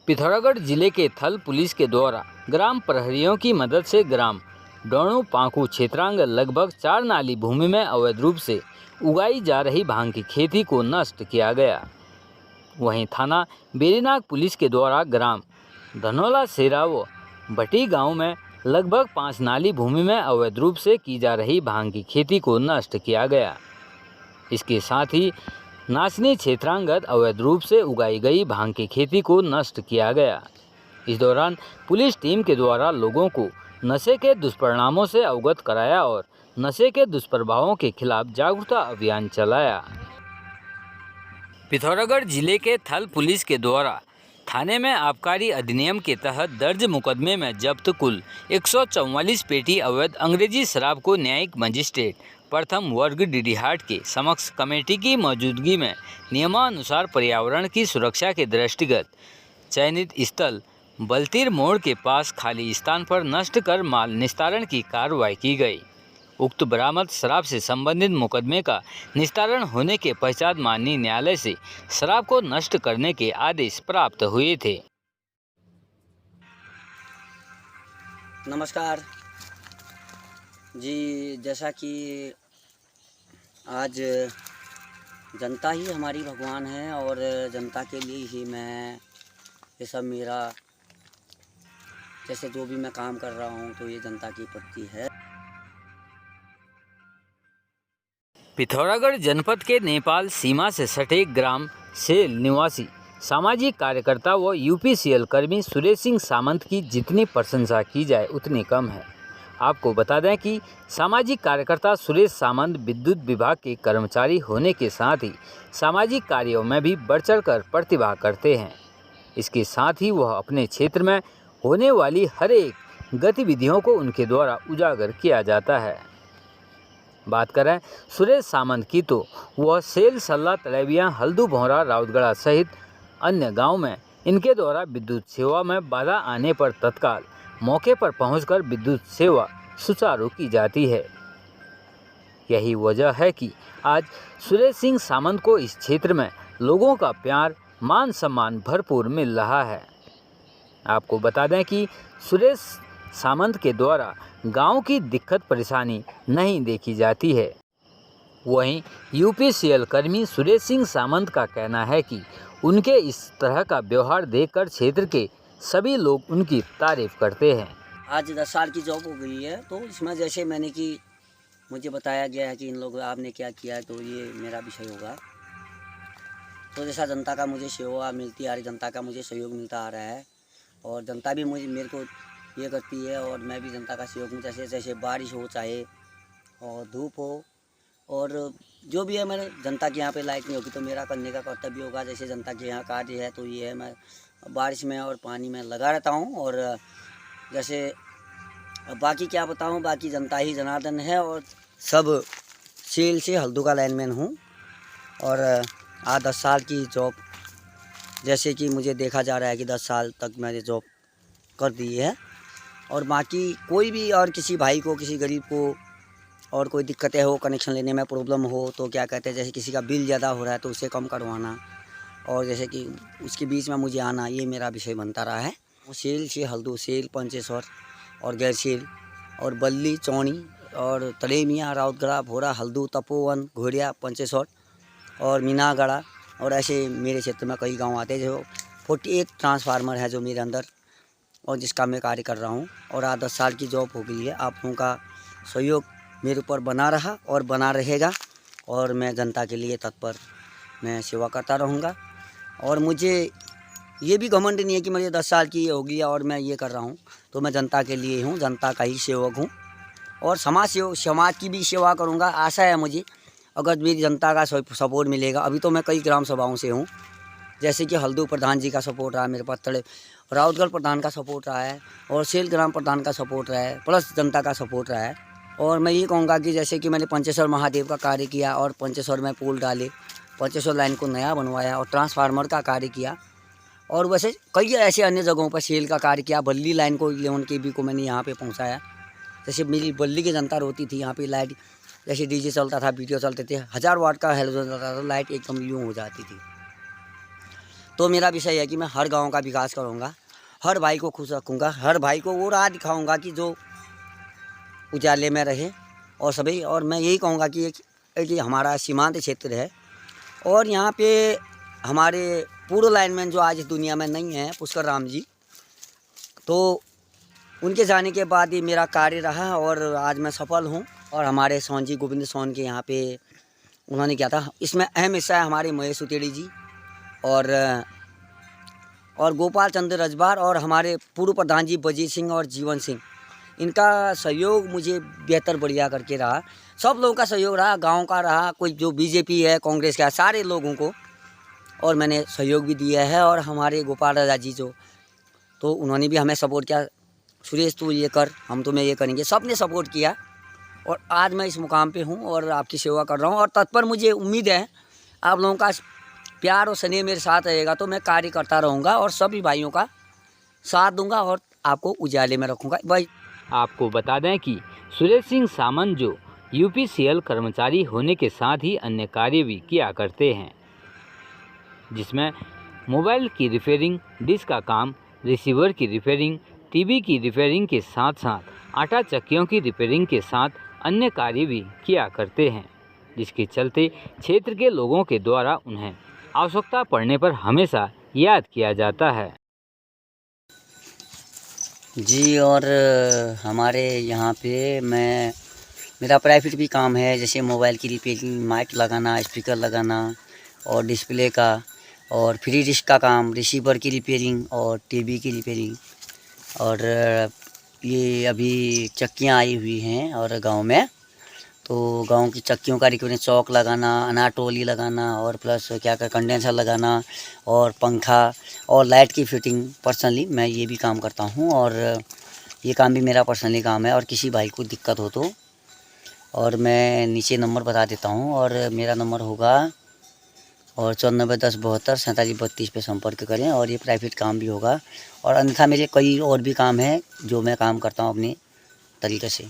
पिथौरागढ़ जिले के थल पुलिस के द्वारा ग्राम प्रहरियों की मदद से ग्राम डोणू पांकू क्षेत्रांग लगभग 4 नाली भूमि में अवैध रूप से उगाई जा रही भांग की खेती को नष्ट किया गया। वहीं थाना बेरीनाग पुलिस के द्वारा ग्राम धनौला सेरा व भटी गांव में लगभग 5 नाली भूमि में अवैध रूप से की जा रही भांग की खेती को नष्ट किया गया। इसके साथ ही नाचनी क्षेत्रांगत अवैध रूप से उगाई गई भांग की खेती को नष्ट किया गया। इस दौरान पुलिस टीम के द्वारा लोगों को नशे के दुष्परिणामों से अवगत कराया और नशे के दुष्प्रभावों के खिलाफ जागरूकता अभियान चलाया। पिथौरागढ़ जिले के थल पुलिस के द्वारा थाने में आबकारी अधिनियम के तहत दर्ज मुकदमे में जब्त कुल 144 पेटी अवैध अंग्रेजी शराब को न्यायिक मजिस्ट्रेट प्रथम वर्ग डीडीहाट के समक्ष कमेटी की मौजूदगी में नियमानुसार पर्यावरण की सुरक्षा के दृष्टिगत चयनित स्थल बलतीर मोड़ के पास खाली स्थान पर नष्ट कर माल निस्तारण की कार्रवाई की गई। उक्त बरामद शराब से संबंधित मुकदमे का निस्तारण होने के पश्चात माननीय न्यायालय से शराब को नष्ट करने के आदेश प्राप्त हुए थे। नमस्कार जी, जैसा कि आज जनता ही हमारी भगवान है और जनता के लिए ही मैं ये सब मेरा जैसे जो भी मैं काम कर रहा हूँ तो ये जनता के प्रति है। पिथौरागढ़ जनपद के नेपाल सीमा से सटे ग्राम सेल निवासी सामाजिक कार्यकर्ता व यूपीसीएल कर्मी सुरेश सिंह सामंत की जितनी प्रशंसा की जाए उतनी कम है। आपको बता दें कि सामाजिक कार्यकर्ता सुरेश सामंत विद्युत विभाग के कर्मचारी होने के साथ ही सामाजिक कार्यों में भी बढ़ चढ़कर प्रतिभा करते हैं। इसके साथ ही वह अपने क्षेत्र में होने वाली हर एक गतिविधियों को उनके द्वारा उजागर किया जाता है। बात करें सुरेश सामंत की तो वह सेल सल्ला तलेबियाँ हल्दू भौरा राउतगढ़ा सहित अन्य गांव में इनके द्वारा विद्युत सेवा में बाधा आने पर तत्काल मौके पर पहुंचकर विद्युत सेवा सुचारू की जाती है। यही वजह है कि आज सुरेश सिंह सामंत को इस क्षेत्र में लोगों का प्यार मान सम्मान भरपूर मिल रहा है। आपको बता दें कि सुरेश सामंत के द्वारा गांव की दिक्कत परेशानी नहीं देखी जाती है। वहीं यूपीसीएल कर्मी सुरेश सिंह सामंत का कहना है कि उनके इस तरह का व्यवहार देखकर क्षेत्र के सभी लोग उनकी तारीफ करते हैं। आज 10 साल की जॉब हो गई है तो इसमें जैसे मैंने कि मुझे बताया गया है कि इन लोगों आपने क्या किया है तो ये मेरा विषय होगा। तो जैसा जनता का मुझे सेवा मिलती आ रही, जनता का मुझे सहयोग मिलता आ रहा है और जनता भी मेरे को ये करती है और मैं भी जनता का सहयोग में जैसे जैसे बारिश हो चाहे और धूप हो और जो भी है मैंने जनता के यहाँ पे लाइट नहीं होगी तो मेरा करने का कर्तव्य होगा। जैसे जनता के यहाँ कार्य है तो ये है मैं बारिश में और पानी में लगा रहता हूँ और जैसे बाकी क्या बताऊँ, बाकी जनता ही जनार्दन है और सब सेल से हल्दू का लाइनमैन हूँ और आज 10 साल की जॉब जैसे कि मुझे देखा जा रहा है कि 10 साल तक मैंने जॉब कर दी है। और बाकी कोई भी और किसी भाई को किसी गरीब को और कोई दिक्कतें हो, कनेक्शन लेने में प्रॉब्लम हो तो क्या कहते हैं जैसे किसी का बिल ज़्यादा हो रहा है तो उसे कम करवाना और जैसे कि उसके बीच में मुझे आना, ये मेरा विषय बनता रहा है। सेल से हल्दू, सेल पंचेश्वर और गैर सेल और बल्ली चौड़ी और तलेमिया राउतगढ़ा भोरा हल्दू तपोवन घोड़िया पंचेश्वर और मीनागढ़ा और ऐसे मेरे क्षेत्र में कई गांव आते हैं। जो 48 ट्रांसफार्मर है जो मेरे अंदर और जिसका मैं कार्य कर रहा हूं और आज 10 साल की जॉब हो गई है। आप लोगों का सहयोग मेरे ऊपर बना रहा और बना रहेगा और मैं जनता के लिए तत्पर मैं सेवा करता रहूँगा। और मुझे ये भी घमंड नहीं है कि मुझे 10 साल की हो गई और मैं ये कर रहा हूँ, तो मैं जनता के लिए हूँ, जनता का ही सेवक हूँ और समाज की भी सेवा करूँगा। आशा है मुझे अगर मेरी जनता का सपोर्ट मिलेगा। अभी तो मैं कई ग्राम सभाओं से हूँ, जैसे कि हल्दू प्रधान जी का सपोर्ट रहा मेरे पास, तड़े राउतगढ़ प्रधान का सपोर्ट रहा है और सेल ग्राम प्रधान का सपोर्ट रहा है, प्लस जनता का सपोर्ट रहा है। और मैं ये कहूँगा कि जैसे कि मैंने पंचेश्वर महादेव का कार्य किया और पंचेश्वर में पुल डाले, पंचेश्वर लाइन को नया बनवाया और ट्रांसफार्मर का कार्य किया और वैसे कई ऐसे अन्य जगहों पर सेल का कार्य किया। बल्ली लाइन को 11 kV को मैंने यहाँ पे पहुँचाया। जैसे मेरी बल्ली की जनता रोती थी यहाँ पे लाइट, जैसे डीजे चलता था, वीडियो चलते थे, 1000 वाट का हेलोजन चलता था तो लाइट एकदम यूँ हो जाती थी। तो मेरा विषय है कि मैं हर गांव का विकास करूंगा, हर भाई को खुश रखूंगा, हर भाई को वो राह दिखाऊंगा कि जो उजाले में रहे और सभी। और मैं यही कहूँगा कि हमारा सीमांत क्षेत्र है और यहाँ पे हमारे पूर्व लाइनमैन जो आज इस दुनिया में नहीं है, पुष्कर राम जी, तो उनके जाने के बाद ही मेरा कार्य रहा और आज मैं सफल हूँ। और हमारे सोन जी, गोविंद सोन के यहाँ पे उन्होंने किया था। इसमें अहम हिस्सा है हमारे महेश उतेड़ी जी और गोपाल चंद्र रजबार और हमारे पूर्व प्रधान जी बजीत सिंह और जीवन सिंह। इनका सहयोग मुझे बेहतर बढ़िया करके रहा, सब लोगों का सहयोग रहा, गांव का रहा, कोई जो बीजेपी है, कांग्रेस का, सारे लोगों को और मैंने सहयोग भी दिया है। और हमारे गोपाल राजा जी जो, तो उन्होंने भी हमें सपोर्ट किया, सुरेश तू ये कर, हम तुम्हें ये करेंगे, सब ने सपोर्ट किया और आज मैं इस मुकाम पे हूँ और आपकी सेवा कर रहा हूँ। और तत्पर मुझे उम्मीद है आप लोगों का प्यार और स्नेह मेरे साथ रहेगा तो मैं कार्य करता रहूँगा और सभी भाइयों का साथ दूंगा और आपको उजाले में रखूँगा भाई। आपको बता दें कि सुरेश सिंह सामंत जो यूपीसीएल कर्मचारी होने के साथ ही अन्य कार्य भी किया करते हैं, जिसमें मोबाइल की रिपेयरिंग, डिश का काम, रिसीवर की रिपेयरिंग, टीवी की रिपेयरिंग के साथ साथ आटा चक्कियों की रिपेयरिंग के साथ अन्य कार्य भी किया करते हैं, जिसके चलते क्षेत्र के लोगों के द्वारा उन्हें आवश्यकता पड़ने पर हमेशा याद किया जाता है। जी, और हमारे यहाँ पे मेरा प्राइवेट भी काम है, जैसे मोबाइल की रिपेयरिंग, माइक लगाना, स्पीकर लगाना और डिस्प्ले का, और फ्री डिश का काम, रिसीवर की रिपेयरिंग और टीवी की रिपेयरिंग। और ये अभी चक्कियाँ आई हुई हैं और गांव में, तो गांव की चक्कियों का रिपेयरिंग, चौक लगाना, अनाटोली लगाना और प्लस क्या कंडेंसर लगाना और पंखा और लाइट की फिटिंग पर्सनली मैं ये भी काम करता हूँ। और ये काम भी मेरा पर्सनली काम है। और किसी भाई को दिक्कत हो तो, और मैं नीचे नंबर बता देता हूँ, और मेरा नंबर होगा और 941072 4732 पे संपर्क करें। और ये प्राइवेट काम भी होगा और अन्यथा मेरे कई और भी काम हैं जो मैं काम करता हूँ अपने तरीके से।